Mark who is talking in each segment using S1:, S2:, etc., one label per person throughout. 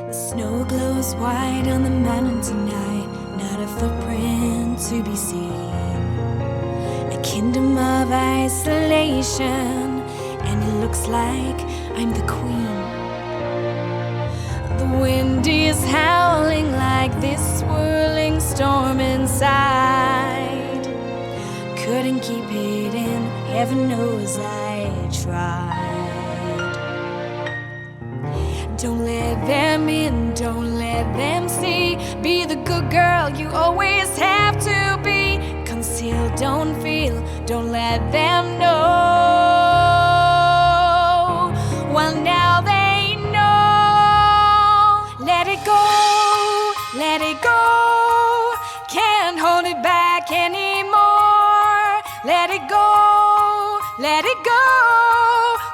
S1: The snow glows white on the mountain tonight, not a footprint to be seen. A kingdom of isolation, and it looks like I'm the queen. The wind is howling like this swirling storm inside. Couldn't keep it in, heaven knows I tried. Don't let them in, don't let them see. Be the good girl you always have to be. Conceal, don't feel, don't let them know. Well, now they know. Let it go, let it go. Can't hold it back anymore. Let it go, let it go.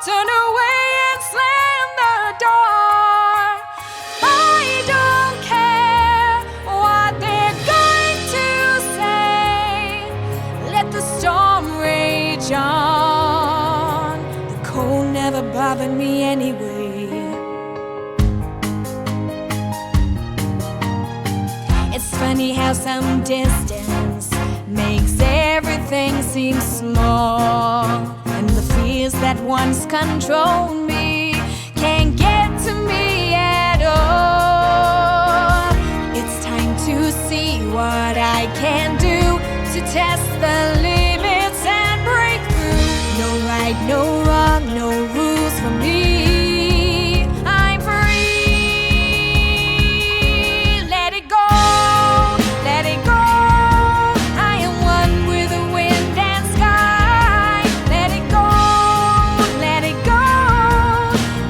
S1: Turn away and slam the door. I don't care what they're going to say. Let the storm rage on. The cold never bothered me anyway. It's funny how some distance makes everything seem small, and the fears that once controlled me can't get to me at all. It's time to see what I can do to test the limits and break through. No right, no wrong, no rules for me. I'm free. Let it go, let it go. I am one with the wind and sky. Let it go, let it go.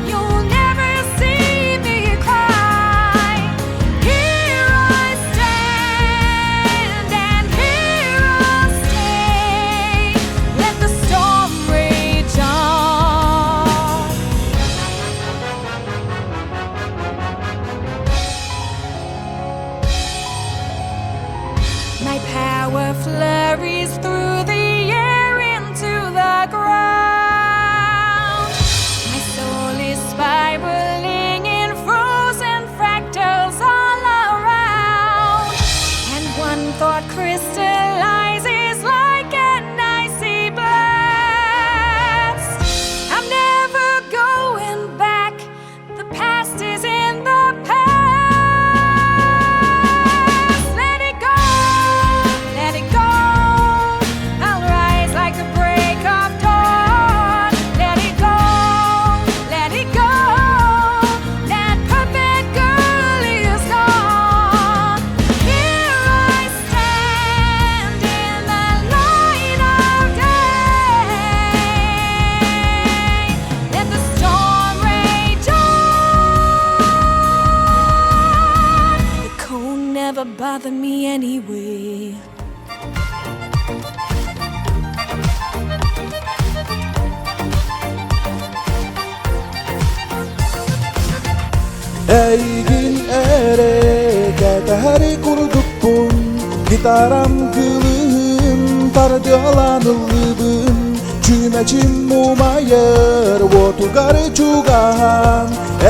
S1: You'll never see me cry. Here I stand and here I'll stay. Let the storm rage on. My power flurries through the air into the ground. My soul is spiraling in frozen fractals all around. And one thought crystallizes like an icy blast. I'm never going back. The past is in the past. Let it go, let it go. I'll rise like the break of dawn. Let it go, let it go. That perfect girl is gone. Here I stand in the light of day. Let the storm rage on. The cold never bothered me anyway.
S2: Eygin ereke tehri kurdukpun. Gitaram kılığın tardı alanılыбын. Cümecim mumayır votugarı çugahan.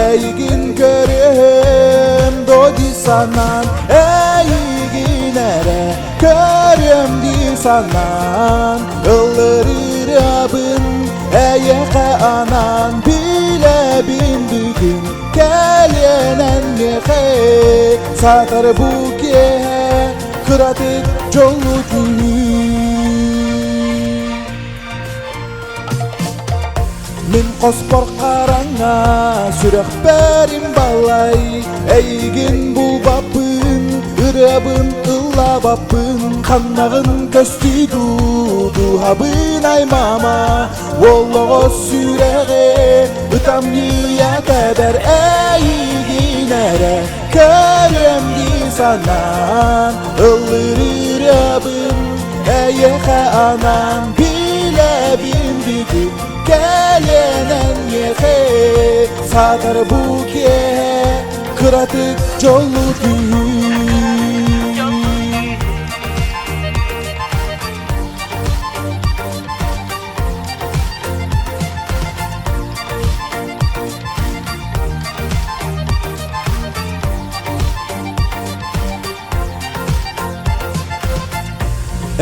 S2: Eygin körüm dodi sanan. Eygin ere körüm di sanan. Ilları abın eyeke anan. Bile bindügün gelenen yehe. Satar buke kıratık jolu Min qospor qaranga sürek berim balay. Eygin bulbapın, ırabın ıllabapın. Kannagın köstü dudu habın ay mama. Wollogo sürege utamlıya kadar. Eygin ere körüm di sanan. Ilır ırabın eyeke anan. Bile bindigin gelenen yehe. Satar buke kıratık jolu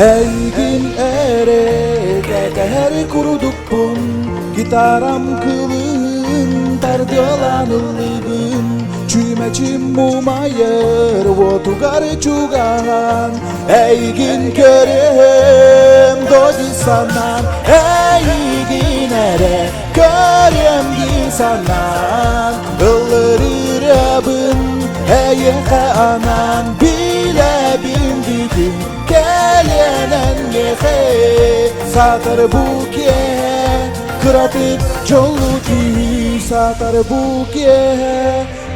S2: Eygin ere teher kurudukpun Gitaram kılın tardılanıllıbın Çümeçim mumayır votugar çugan Eygin körem dogi sanan Eygin ere körem gi sanan Ilları rabın eyeke anan Bile bildidim gelenen yehe Satar buke kıratık jollu tüy Satar buke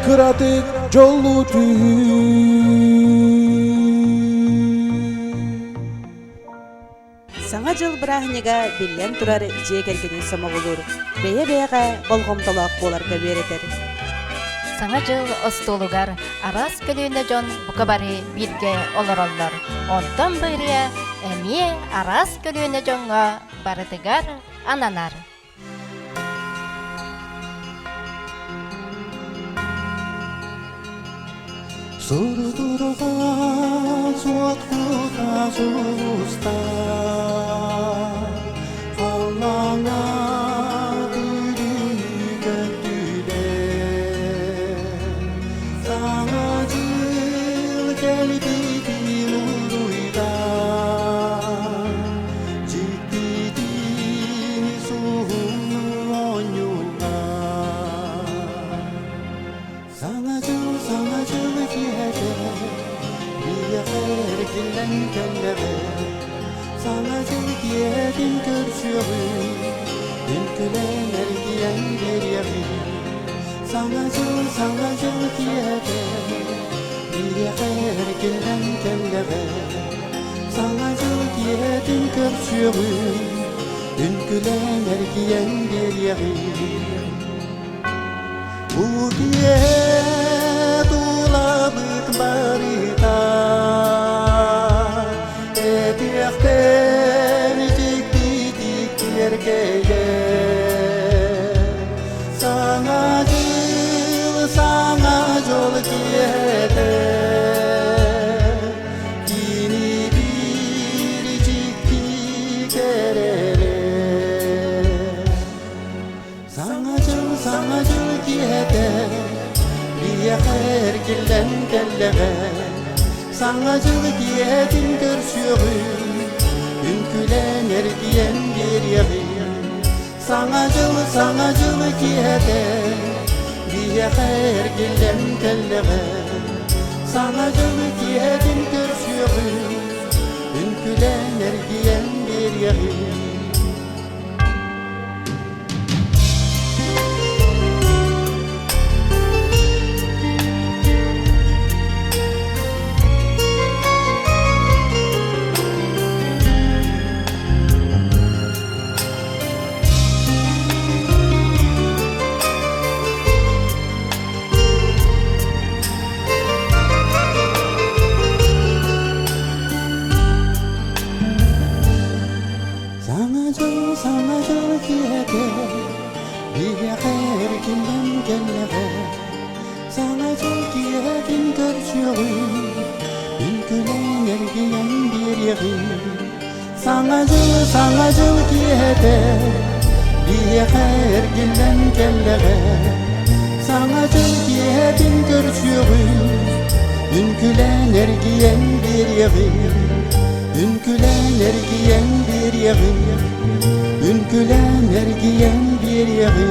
S2: kıratık jollu tüy
S3: Саңа жыл бірахнега биллен турар жие келгенин сама болур. Бeye-бeyega болгомтолок боларга беретер.
S4: Саңа жыл остолугар арас көлүүнө жон бука бары бирге олороллор. Онтон бырыя эмие арас көлүүнө жонго барытыгар ананар.
S2: Surdurgan suatkuta susta Allah'a götüle Sana cıl geldiğin uruyda Ciddidin suhunu onyulda Sana cıl kiyede Bir ergilen kellere Sana cıl kiyedin görsüğün Ülkülen ergiyen bir yeri Sana cıl kiyede Bir ergilen kellere Sana cıl kiyedin görsüğün Ülkülen ergiyen bir yeri Bu diye tulabık barita Ediyakten cikdidik yergeye Sana jol kiyede Yeni bir cikdik erere Sana jol kiyede Her gillen kellere Sana jıl kiyedin görsüğün Ünkülen ergiyen bir yeri Sana jıl kiyede Her gillen kellere Sana jıl kiyedin görsüğün Ünkülen ergiyen bir yeri Sana jıl kiyede Bir ergilen kellere Sana jıl kiyedin görsüğün Ülkülen ergiyen bir yeri Sana jıl kiyede Bir ergilen kellere Sana jıl kiyedin görsüğün Ülkülen ergiyen bir yeri Ünkülen ergiyen bir yeri Ünkülen ergiyen bir yeri